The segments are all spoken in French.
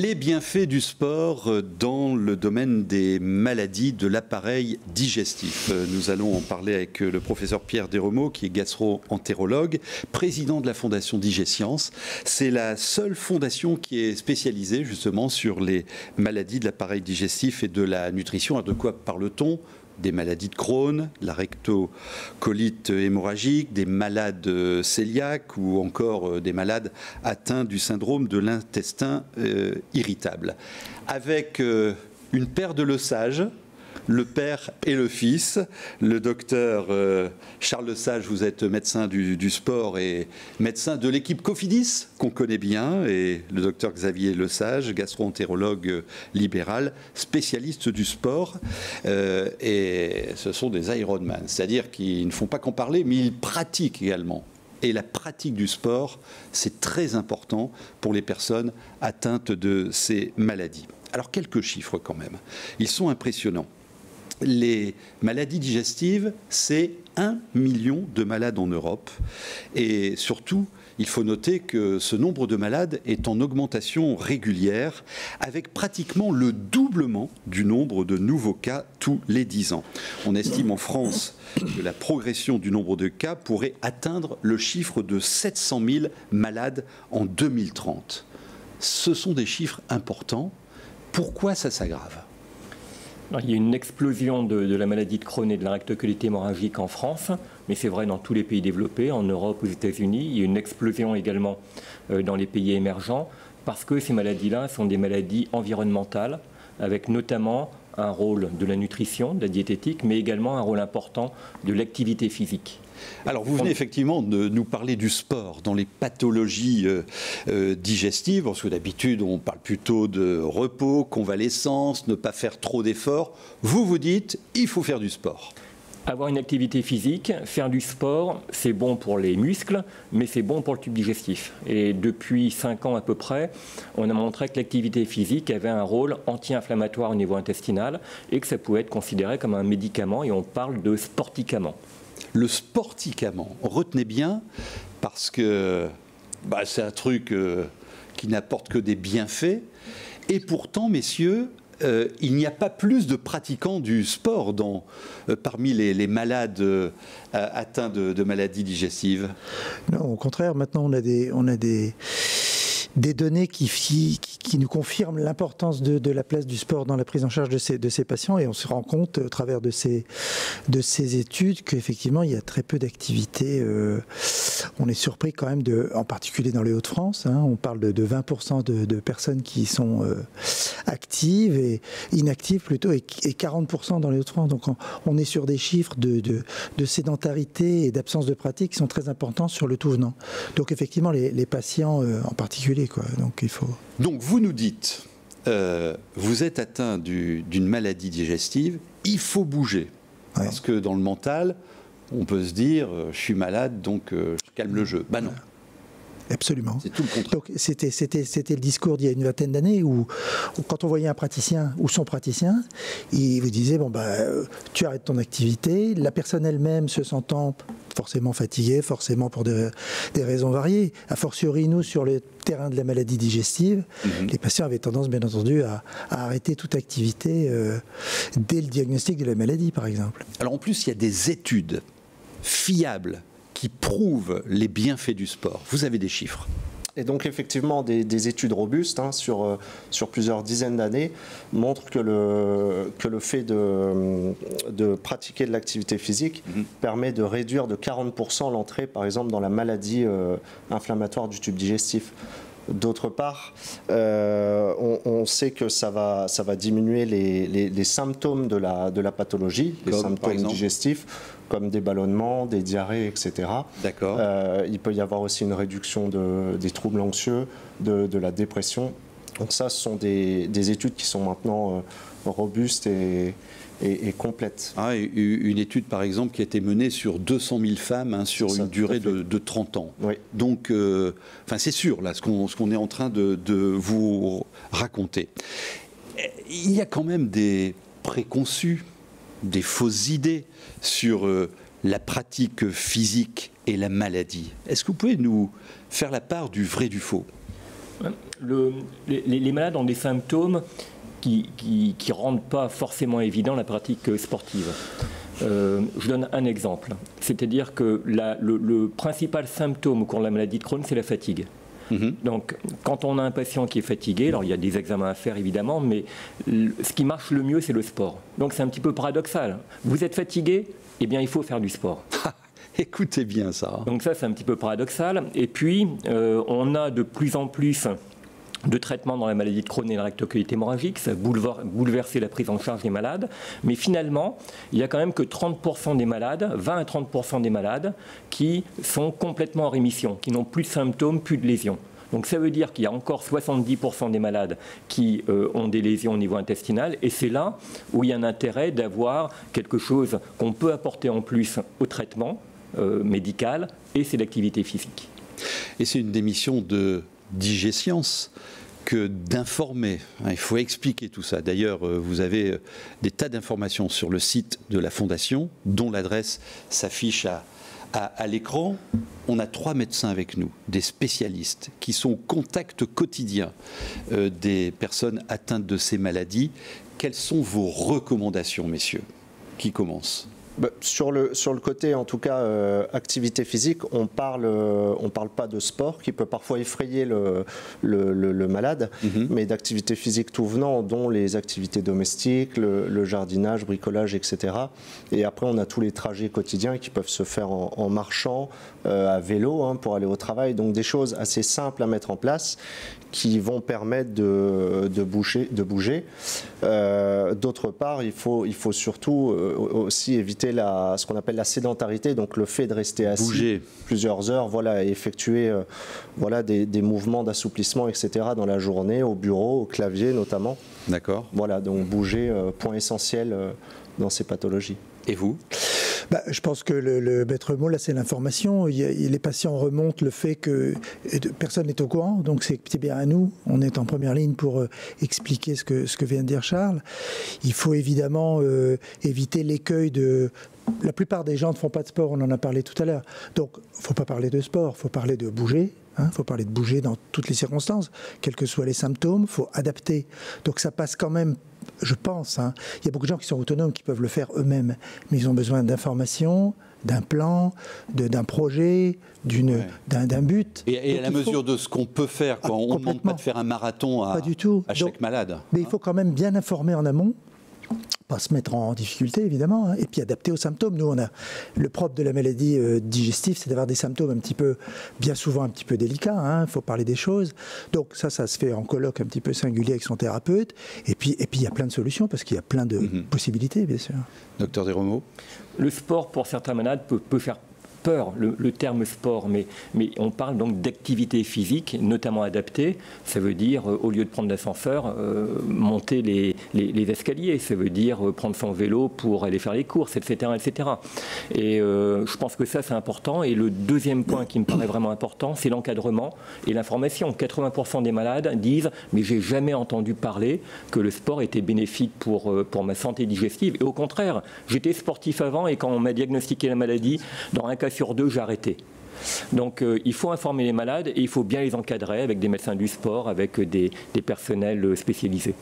Les bienfaits du sport dans le domaine des maladies de l'appareil digestif. Nous allons en parler avec le professeur Pierre Desremaux, qui est gastro-entérologue, président de la Fondation Digescience. C'est la seule fondation qui est spécialisée justement sur les maladies de l'appareil digestif et de la nutrition. Alors de quoi parle-t-on ? Des maladies de Crohn, la rectocolite hémorragique, des malades cœliaques ou encore des malades atteints du syndrome de l'intestin irritable. Avec une paire de Lesage, le père et le fils, le docteur Charles Lesage, vous êtes médecin du sport et médecin de l'équipe Cofidis, qu'on connaît bien, et le docteur Xavier Lesage, gastro-entérologue libéral, spécialiste du sport, et ce sont des Ironman, c'est-à-dire qu'ils ne font pas qu'en parler, mais ils pratiquent également. Et la pratique du sport, c'est très important pour les personnes atteintes de ces maladies. Alors, quelques chiffres quand même. Ils sont impressionnants. Les maladies digestives, c'est 1 million de malades en Europe. Et surtout, il faut noter que ce nombre de malades est en augmentation régulière, avec pratiquement le doublement du nombre de nouveaux cas tous les 10 ans. On estime en France que la progression du nombre de cas pourrait atteindre le chiffre de 700 000 malades en 2030. Ce sont des chiffres importants. Pourquoi ça s'aggrave ? Alors, il y a une explosion de la maladie de Crohn et de la rectocolite hémorragique en France, mais c'est vrai dans tous les pays développés, en Europe, aux États-Unis. Il y a une explosion également dans les pays émergents, parce que ces maladies-là sont des maladies environnementales, avec notamment un rôle de la nutrition, de la diététique, mais également un rôle important de l'activité physique. Alors, vous venez effectivement de nous parler du sport dans les pathologies digestives, parce que d'habitude, on parle plutôt de repos, convalescence, ne pas faire trop d'efforts. Vous dites, il faut faire du sport. Avoir une activité physique, faire du sport, c'est bon pour les muscles, mais c'est bon pour le tube digestif. Et depuis 5 ans à peu près, on a montré que l'activité physique avait un rôle anti-inflammatoire au niveau intestinal et que ça pouvait être considéré comme un médicament, et on parle de sporticament. Le sporticament, retenez bien, parce que c'est un truc qui n'apporte que des bienfaits. Et pourtant, messieurs, il n'y a pas plus de pratiquants du sport parmi les malades atteints de maladies digestives. Non, au contraire, maintenant on a des données qui nous confirment l'importance de la place du sport dans la prise en charge de ces patients, et on se rend compte au travers de ces études qu'effectivement il y a très peu d'activités. On est surpris quand même, en particulier dans les Hauts-de-France, on parle de 20% de personnes qui sont actives et inactives plutôt, et 40% dans les Hauts-de-France. Donc on est sur des chiffres de sédentarité et d'absence de pratique qui sont très importants sur le tout venant. Donc effectivement les patients en particulier, donc il faut... Donc vous nous dites, vous êtes atteint d'une maladie digestive, il faut bouger. Ouais. Parce que dans le mental, on peut se dire, je suis malade, donc je calme le jeu. Ben non. Absolument. C'est tout le contraire. Donc c'était le discours d'il y a une vingtaine d'années où quand on voyait un praticien ou son praticien, il vous disait tu arrêtes ton activité. La personne elle-même se sentant forcément fatiguée, forcément pour des raisons variées. A fortiori, nous, sur le terrain de la maladie digestive, les patients avaient tendance, bien entendu, à arrêter toute activité dès le diagnostic de la maladie, par exemple. Alors en plus, il y a des études fiables qui prouvent les bienfaits du sport. Vous avez des chiffres? Et donc effectivement, des études robustes sur plusieurs dizaines d'années montrent que le fait de pratiquer de l'activité physique permet de réduire de 40% l'entrée, par exemple, dans la maladie inflammatoire du tube digestif. D'autre part, on sait que ça va diminuer les symptômes de la pathologie, les symptômes digestifs, comme des ballonnements, des diarrhées, etc. D'accord. Il peut y avoir aussi une réduction des troubles anxieux, de la dépression. Donc ça, ce sont des études qui sont maintenant robustes et complète. Une étude, par exemple, qui a été menée sur 200 000 femmes sur une durée de 30 ans. Oui. Donc, c'est sûr, là, ce qu'on est en train de vous raconter. Il y a quand même des préconçus, des fausses idées sur la pratique physique et la maladie. Est-ce que vous pouvez nous faire la part du vrai du faux ? Les malades ont des symptômes qui ne rendent pas forcément évident la pratique sportive. Je donne un exemple, c'est-à-dire que le principal symptôme au cours de la maladie de Crohn, c'est la fatigue. Donc, quand on a un patient qui est fatigué, alors il y a des examens à faire évidemment, mais ce qui marche le mieux, c'est le sport. Donc c'est un petit peu paradoxal. Vous êtes fatigué, eh bien il faut faire du sport. Écoutez bien ça. Donc ça, c'est un petit peu paradoxal. Et puis, on a de plus en plus de traitements dans la maladie de Crohn et la rectocolite hémorragique, ça a bouleversé la prise en charge des malades, mais finalement, il n'y a quand même que 30% des malades, 20 à 30% des malades, qui sont complètement en rémission, qui n'ont plus de symptômes, plus de lésions. Donc ça veut dire qu'il y a encore 70% des malades qui ont des lésions au niveau intestinal, et c'est là où il y a un intérêt d'avoir quelque chose qu'on peut apporter en plus au traitement médical, et c'est l'activité physique. Et c'est une des missions de Digescience que d'informer. Il faut expliquer tout ça. D'ailleurs, vous avez des tas d'informations sur le site de la Fondation, dont l'adresse s'affiche à l'écran. On a 3 médecins avec nous, des spécialistes, qui sont au contact quotidien des personnes atteintes de ces maladies. Quelles sont vos recommandations, messieurs? Qui commence? Sur le côté, en tout cas, activité physique, on parle pas de sport, qui peut parfois effrayer le malade, mais d'activité physique tout venant, dont les activités domestiques, le jardinage, bricolage, etc. Et après, on a tous les trajets quotidiens qui peuvent se faire en marchant, à vélo, pour aller au travail. Donc des choses assez simples à mettre en place, qui vont permettre de bouger. D'autre part, il faut surtout aussi éviter ce qu'on appelle la sédentarité, donc le fait de rester assis plusieurs heures, et effectuer des mouvements d'assouplissement, etc. dans la journée, au bureau, au clavier notamment. D'accord. Voilà, donc bouger, point essentiel dans ces pathologies. Et vous ? Je pense que le maître mot, là, c'est l'information. Les patients remontent le fait que personne n'est au courant, donc c'est bien à nous. On est en première ligne pour expliquer ce que vient de dire Charles. Il faut évidemment éviter l'écueil de... La plupart des gens ne font pas de sport, on en a parlé tout à l'heure. Donc, il ne faut pas parler de sport, il faut parler de bouger. Il faut parler de bouger dans toutes les circonstances, quels que soient les symptômes, il faut adapter. Donc ça passe quand même, je pense, il y a beaucoup de gens qui sont autonomes, qui peuvent le faire eux-mêmes, mais ils ont besoin d'informations, d'un plan, d'un projet, d'un but. Et à la mesure de ce qu'on peut faire, on ne demande pas de faire un marathon à chaque malade. Mais il faut quand même bien informer en amont, pas se mettre en difficulté évidemment, et puis adapter aux symptômes. Nous, on a le propre de la maladie digestive, c'est d'avoir des symptômes bien souvent un petit peu délicats. Il faut parler des choses. Donc ça se fait en colloque un petit peu singulier avec son thérapeute. Et puis il y a plein de solutions parce qu'il y a plein de possibilités, bien sûr. Docteur Desremaux. Le sport pour certains malades peut faire peur, le terme sport, mais on parle donc d'activité physique, notamment adaptée. Ça veut dire, au lieu de prendre l'ascenseur, monter les escaliers. Ça veut dire prendre son vélo pour aller faire les courses, etc. etc. Et je pense que ça, c'est important. Et le deuxième point qui me paraît vraiment important, c'est l'encadrement et l'information. 80% des malades disent « mais j'ai jamais entendu parler que le sport était bénéfique pour ma santé digestive ». Et au contraire, j'étais sportif avant et quand on m'a diagnostiqué la maladie, dans un cas sur 2, j'ai arrêté. Donc il faut informer les malades et il faut bien les encadrer avec des médecins du sport, avec des personnels spécialisés.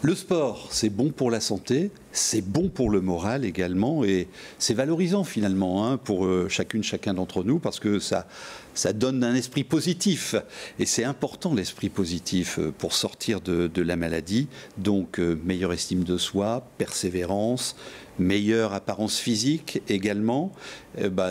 Le sport, c'est bon pour la santé, c'est bon pour le moral également et c'est valorisant finalement pour chacun d'entre nous parce que ça donne un esprit positif et c'est important l'esprit positif pour sortir de la maladie. Donc meilleure estime de soi, persévérance, meilleure apparence physique également,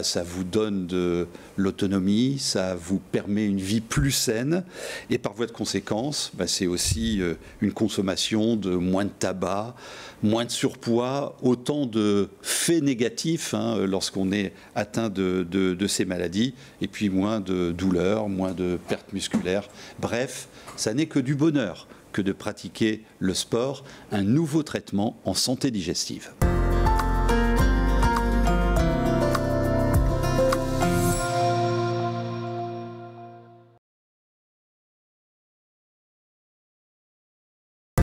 ça vous donne de l'autonomie, ça vous permet une vie plus saine et par voie de conséquence, c'est aussi une consommation de moins de tabac, moins de surpoids, autant de faits négatifs lorsqu'on est atteint de ces maladies et puis moins de douleurs, moins de pertes musculaires. Bref, ça n'est que du bonheur que de pratiquer le sport, un nouveau traitement en santé digestive.